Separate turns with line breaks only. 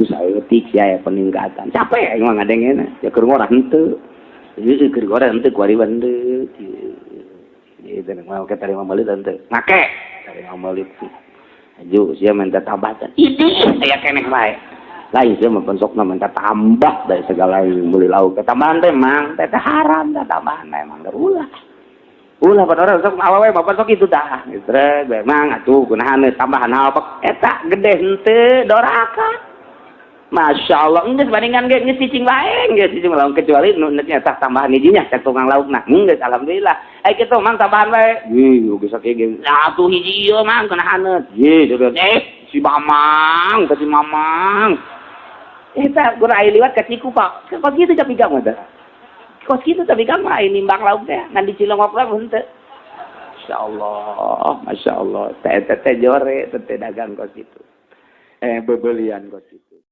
saya etik ya peningkatan capek emang ngadengena ya keur ngorah henteu ieu keur ngorah henteu kuari bandeu itu mau kita terima balik henteu ngake terima balik aju sia minta tambatan ini aya keneh bae lain sia mah pensokna minta tambah dari segala yang beli lauk tambahan teh mang teh haram dah tambahan emang ulah pada orang sok awewe bapak sok itu dah gitu memang atuh kunahan tambahan apa eta gede henteu doraka Masya Allah, enggak sebandingan geus cicing wae, geus cicing lauk kecuali nu nyata tambahan hijinya cek tukang laukna. Geus alhamdulillah. Ai kitu mang tambahan wae. Geus sakit geus. Atuh hiji ieu mang kunahan. Si Mamang, si Mamang. Eta guna aya liwat ka Ciku Pak. Kos kitu tapi gang mah. Kos kitu tapi gang mah nimbang lauk teh ngan di Cilongok lah henteu. Masya Allah. Teh jore teh dagang kos itu. Bebelian kos itu.